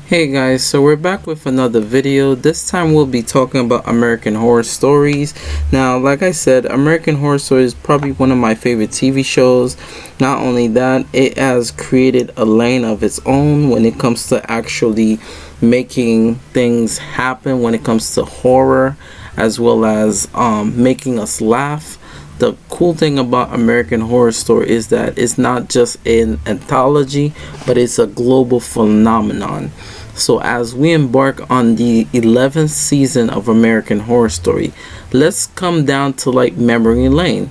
Hey guys, so we're back with another video. This time we'll be talking about American Horror Stories. Now, like I said, American Horror Stories is probably one of my favorite TV shows. Not only that, it has created a lane of its own when it comes to actually making things happen when it comes to horror, as well as making us laugh. The cool thing about American Horror Story is that it's not just an anthology, but it's a global phenomenon. So as we embark on the 11th season of American Horror Story, let's come down to like memory lane.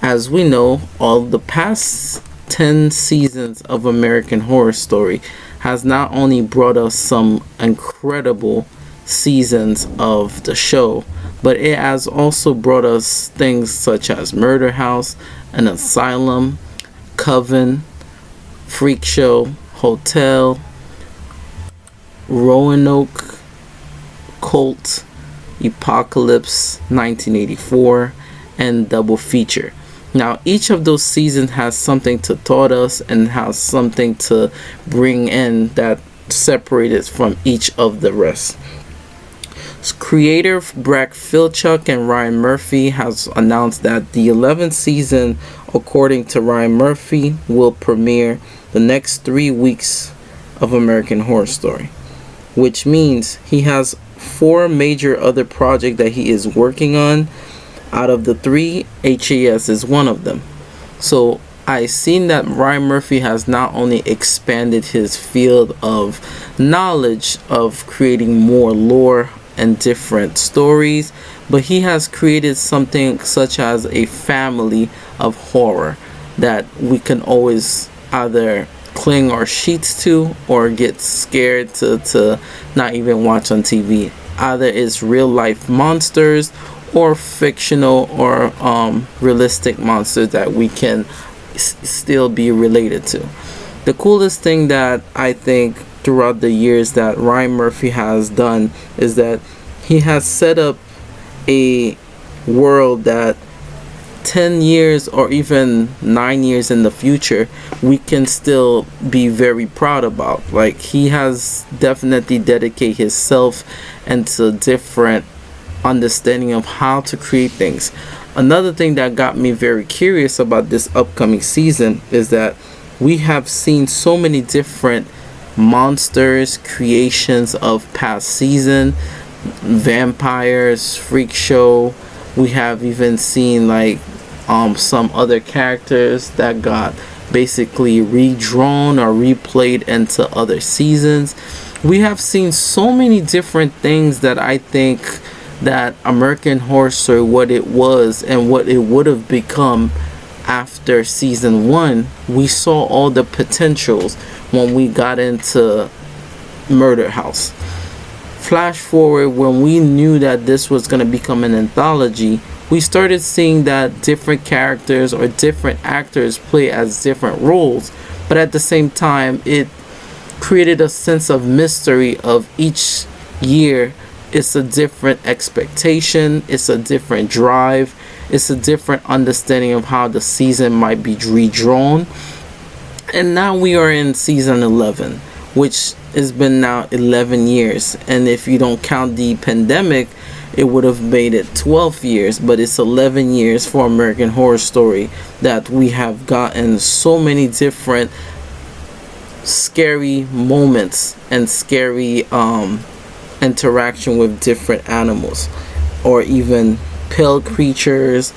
As we know, all the past 10 seasons of American Horror Story has not only brought us some incredible seasons of the show, but it has also brought us things such as Murder House, An Asylum, Coven, Freak Show, Hotel, Roanoke, Cult, Apocalypse 1984, and Double Feature. Now, each of those seasons has something to taught us and has something to bring in that separated from each of the rest. Creator Brad Filchuk and Ryan Murphy has announced that the 11th season, according to Ryan Murphy, will premiere the next 3 weeks of American Horror Story, which means he has 4 major other projects that he is working on. Out of the 3, HAS is one of them. So I've seen that Ryan Murphy has not only expanded his field of knowledge of creating more lore and different stories, but he has created something such as a family of horror that we can always either cling our sheets to or get scared to not even watch on TV. Either it's real life monsters or fictional or realistic monsters that we can still be related to. The coolest thing that I think throughout the years that Ryan Murphy has done is that he has set up a world that 10 years or even 9 years in the future we can still be very proud about. Like, he has definitely dedicated himself into different understanding of how to create things. Another thing that got me very curious about this upcoming season is that we have seen so many different monsters, creations of past season, vampires, freak show. We have even seen like some other characters that got basically redrawn or replayed into other seasons. We have seen so many different things that I think that American Horror Story, what it was and what it would have become after season 1, we saw all the potentials when we got into Murder House. Flash forward, when we knew that this was going to become an anthology, we started seeing that different characters or different actors play as different roles, but at the same time it created a sense of mystery of each year. It's a different expectation, it's a different drive, it's a different understanding of how the season might be redrawn. And now we are in season 11, which has been now 11 years, and if you don't count the pandemic, it would have made it 12 years, but it's 11 years for American Horror Story that we have gotten so many different scary moments and scary interaction with different animals or even pale creatures,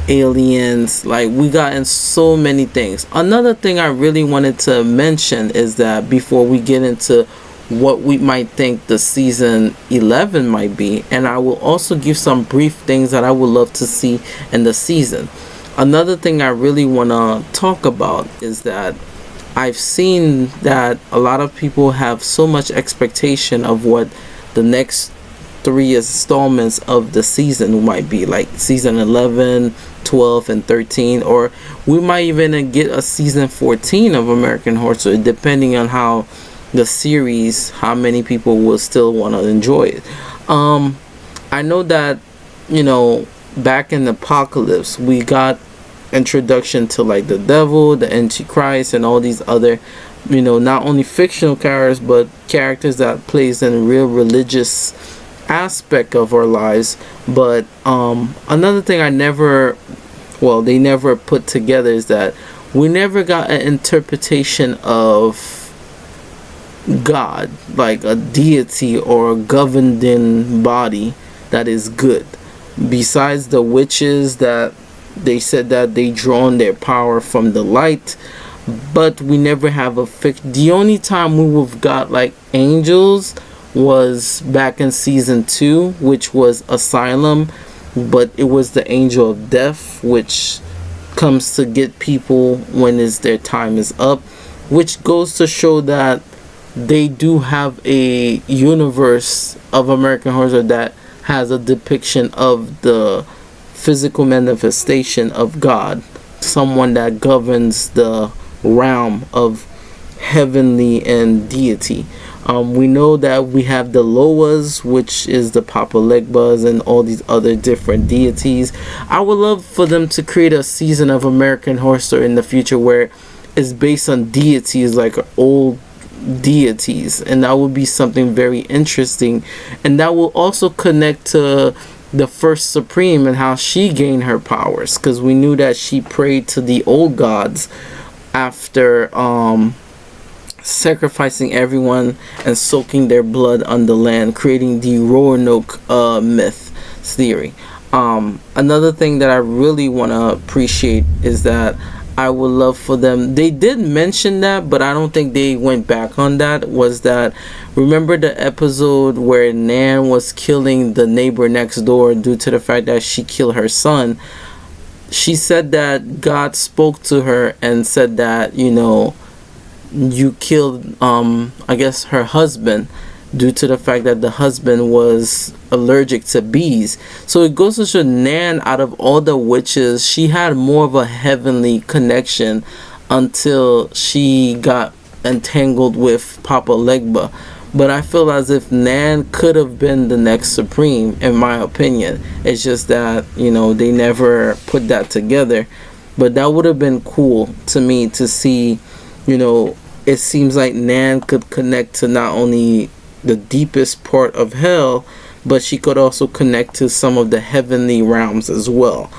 aliens. Like, we got in so many things. Another thing I really wanted to mention is that before we get into what we might think the season 11 might be, and I will also give some brief things that I would love to see in the season. Another thing I really want to talk about is that I've seen that a lot of people have so much expectation of what the next 3 installments of the season might be, like season 11, 12, and 13, or we might even get a season 14 of American Horror Story, depending on how the series, how many people will still want to enjoy it. I know that, back in the Apocalypse, we got introduction to like the devil, the Antichrist, and all these other not only fictional characters but characters that plays in real religious aspect of our lives. But another thing they never put together is that we never got an interpretation of God, like a deity or a governing body that is good. Besides the witches that they said that they drawn their power from the light, but we never have the only time we've got like angels was back in season 2, which was Asylum, but it was the angel of death, which comes to get people when their time is up, which goes to show that they do have a universe of American Horror that has a depiction of the physical manifestation of God, someone that governs the realm of heavenly and deity. We know that we have the Loas, which is the Papa Legbas and all these other different deities. I would love for them to create a season of American Horror Story in the future where it's based on deities, like old deities, and that would be something very interesting, and that will also connect to the first Supreme and how she gained her powers, because we knew that she prayed to the old gods after sacrificing everyone and soaking their blood on the land, creating the Roanoke myth theory. Another thing that I really want to appreciate is that I would love for them, they did mention that, but I don't think they went back on that, was that, remember the episode where Nan was killing the neighbor next door due to the fact that she killed her son? She said that God spoke to her and said that, you killed, I guess, her husband, due to the fact that the husband was allergic to bees. So it goes to show Nan, out of all the witches, she had more of a heavenly connection until she got entangled with Papa Legba. But I feel as if Nan could have been the next Supreme, in my opinion. It's just that, they never put that together. But that would have been cool to me to see. It seems like Nan could connect to not only the deepest part of hell, but she could also connect to some of the heavenly realms as well.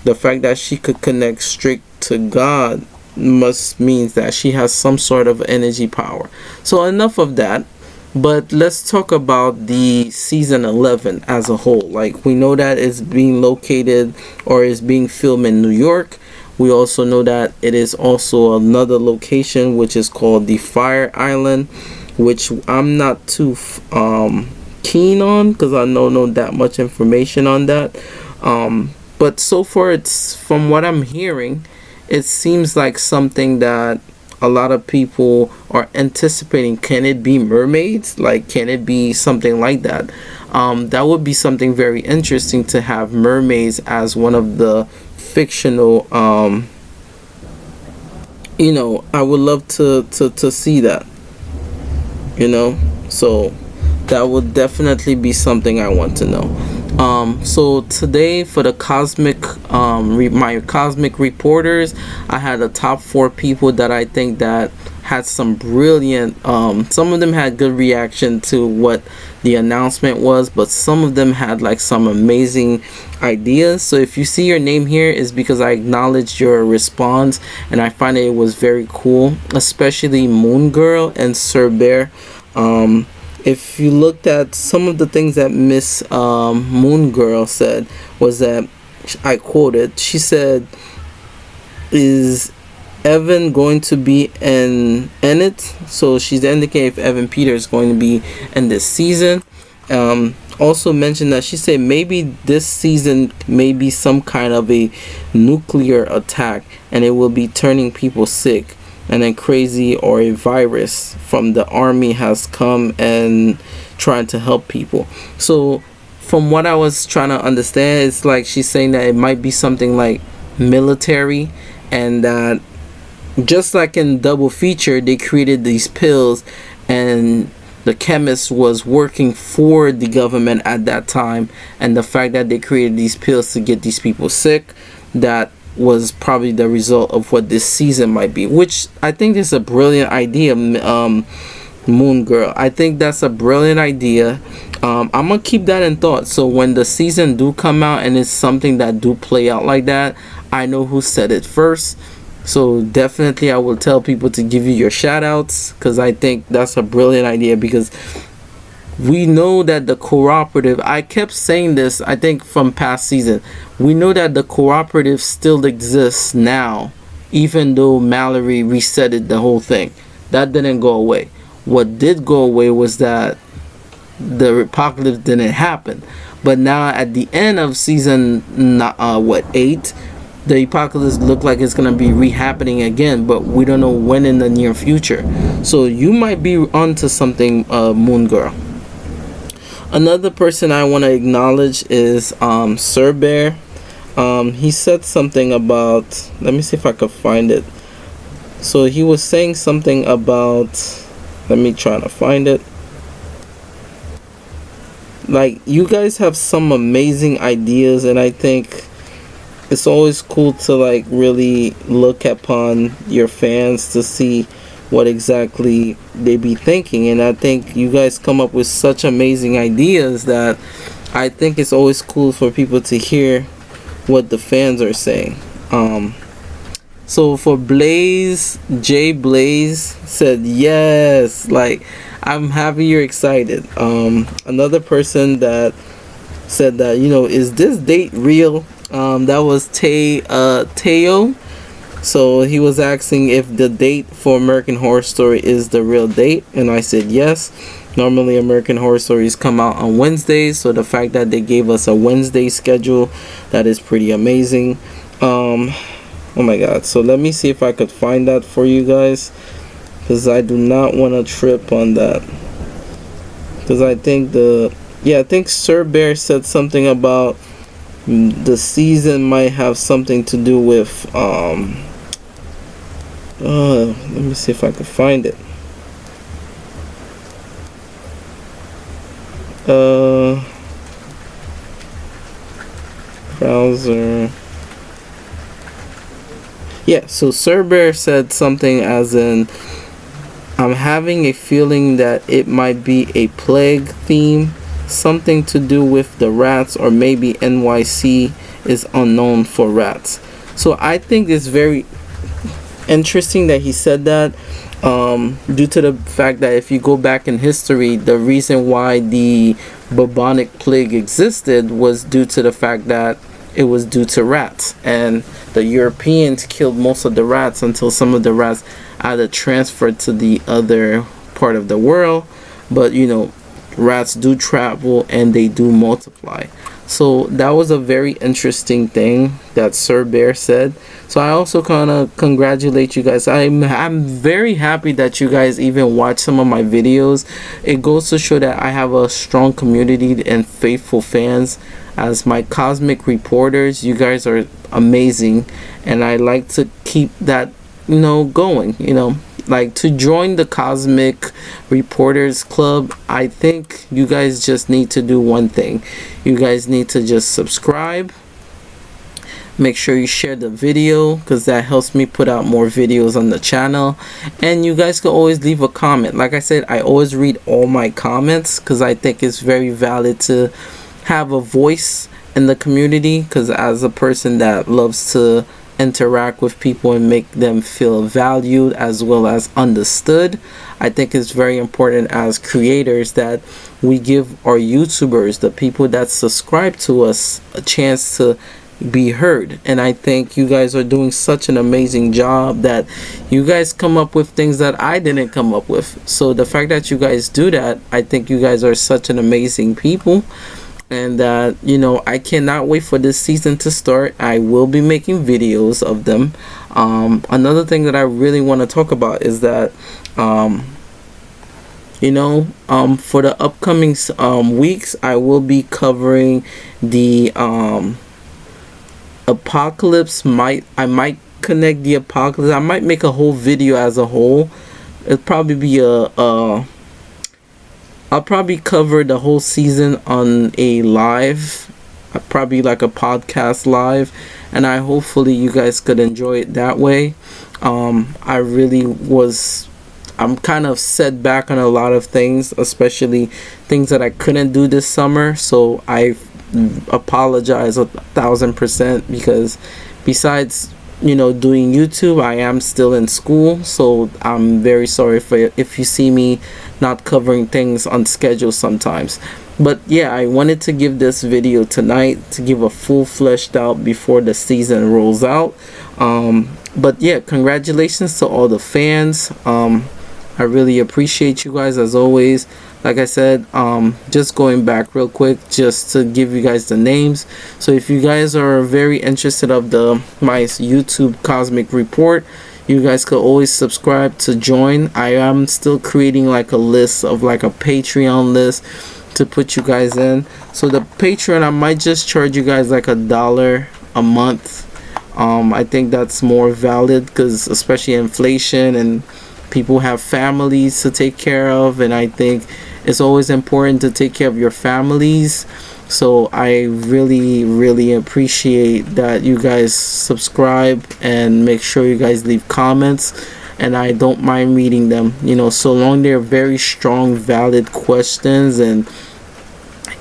The fact that she could connect straight to God must mean that she has some sort of energy power. So enough of that, but let's talk about the season 11 as a whole. Like, we know that it's being located or is being filmed in New York. We also know that it is also another location which is called the Fire Island, which I'm not too keen on because I don't know that much information on that. But so far, it's, from what I'm hearing, it seems like something that a lot of people are anticipating. Can it be mermaids? Like, can it be something like that? That would be something very interesting to have mermaids as one of the fictional. I would love to see that. So that would definitely be something I want to know. So today, for the cosmic my cosmic reporters, I had the top 4 people that I think that had some brilliant, some of them had good reaction to what the announcement was, but some of them had like some amazing ideas. So if you see your name here, is because I acknowledged your response and I find it was very cool, especially Moon Girl and Sir Bear. If you looked at some of the things that Miss Moon Girl said, was that, I quoted, she said, is Evan going to be in it? So she's indicating if Evan Peter is going to be in this season. Also mentioned that she said maybe this season may be some kind of a nuclear attack and it will be turning people sick and then crazy, or a virus from the army has come and trying to help people. So from what I was trying to understand, it's like she's saying that it might be something like military, and that just like in Double Feature, they created these pills and the chemist was working for the government at that time, and the fact that they created these pills to get these people sick, that was probably the result of what this season might be, which I think is a brilliant idea. Moon Girl, I think that's a brilliant idea. I'm gonna keep that in thought, so when the season do come out and it's something that do play out like that, I know who said it first. So definitely I will tell people to give you your shout outs, because I think that's a brilliant idea. Because we know that the cooperative, I kept saying this, I think from past season, we know that the cooperative still exists now, even though Mallory resetted the whole thing. That didn't go away. What did go away was that the apocalypse didn't happen. But now at the end of season 8, the apocalypse look like it's gonna be re-happening again, but we don't know when in the near future. So you might be onto something, Moon Girl. Another person I want to acknowledge is Sir Bear. He said something about, let me see if I could find it. So he was saying something about, let me try to find it. Like, you guys have some amazing ideas, and I think it's always cool to like really look upon your fans to see what exactly they be thinking. And I think you guys come up with such amazing ideas that I think it's always cool for people to hear what the fans are saying. So for Blaze, Jay Blaze said yes, like, I'm happy you're excited. Another person that said that, is this date real? That was Teo. So he was asking if the date for American Horror Story is the real date, and I said yes. Normally American Horror Stories come out on Wednesdays, so the fact that they gave us a Wednesday schedule, that is pretty amazing. Oh my god, so let me see if I could find that for you guys, because I do not want to trip on that, because I think I think Sir Bear said something about the season might have something to do with let me see if I can find it. Browser. Yeah, so Sir Bear said something as in, I'm having a feeling that it might be a plague theme, something to do with the rats, or maybe NYC is unknown for rats. So I think it's very interesting that he said that, due to the fact that if you go back in history, the reason why the bubonic plague existed was due to the fact that it was due to rats, and the Europeans killed most of the rats until some of the rats either transferred to the other part of the world. But rats do travel and they do multiply. So that was a very interesting thing that Sir Bear said. So I also kind of congratulate you guys. I'm very happy that you guys even watch some of my videos. It goes to show that I have a strong community and faithful fans. As my cosmic reporters, you guys are amazing, and I like to keep that going. Like, to join the Cosmic Reporters Club, I think you guys just need to do one thing. You guys need to just subscribe. Make sure you share the video, because that helps me put out more videos on the channel. And you guys can always leave a comment. Like I said, I always read all my comments, because I think it's very valid to have a voice in the community, because as a person that loves to interact with people and make them feel valued as well as understood, I think it's very important as creators that we give our YouTubers, the people that subscribe to us, a chance to be heard. And I think you guys are doing such an amazing job that you guys come up with things that I didn't come up with. So the fact that you guys do that, I think you guys are such an amazing people. And that I cannot wait for this season to start. I will be making videos of them. Another thing that I really want to talk about is that for the upcoming weeks, I will be covering the apocalypse. I might connect the apocalypse. I might make a whole video as a whole. It'll probably be I'll probably cover the whole season on a live probably like a podcast live, and I hopefully you guys could enjoy it that way. I really was, I'm kind of set back on a lot of things, especially things that I couldn't do this summer, so I apologize 1,000%, because besides doing YouTube, I am still in school, so I'm very sorry if you see me not covering things on schedule sometimes. But yeah, I wanted to give this video tonight to give a full fleshed out before the season rolls out. But yeah, congratulations to all the fans. I really appreciate you guys as always. Like I said, just going back real quick just to give you guys the names. So if you guys are very interested of my YouTube Cosmic Report, you guys could always subscribe to join. I am still creating like a list of like a Patreon list to put you guys in. So the Patreon, I might just charge you guys like $1 a month. I think that's more valid, because especially inflation and people have families to take care of, and I think it's always important to take care of your families. So I really appreciate that you guys subscribe, and make sure you guys leave comments, and I don't mind reading them, so long they're very strong, valid questions and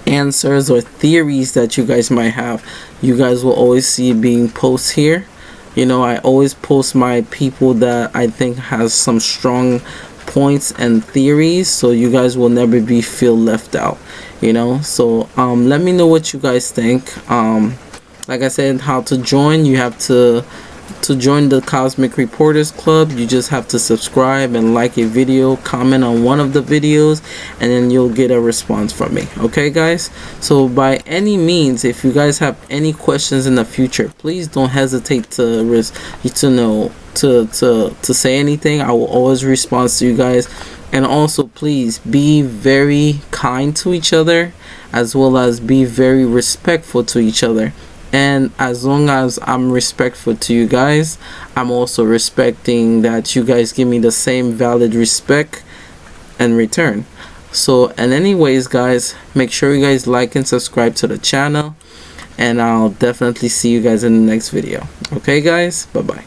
answers or theories that you guys might have. You guys will always see being posted here. I always post my people that I think has some strong points and theories, so you guys will never feel left out. So let me know what you guys think. Like I said, how to join: you have to join the Cosmic Reporters Club, you just have to subscribe and like a video, comment on one of the videos, and then you'll get a response from me. Okay guys, so by any means, if you guys have any questions in the future, please don't hesitate to say anything. I will always respond to you guys. And also, please be very kind to each other, as well as be very respectful to each other. And as long as I'm respectful to you guys, I'm also respecting that you guys give me the same valid respect in return. So, and anyways guys, make sure you guys like and subscribe to the channel, and I'll definitely see you guys in the next video. Okay guys, bye bye.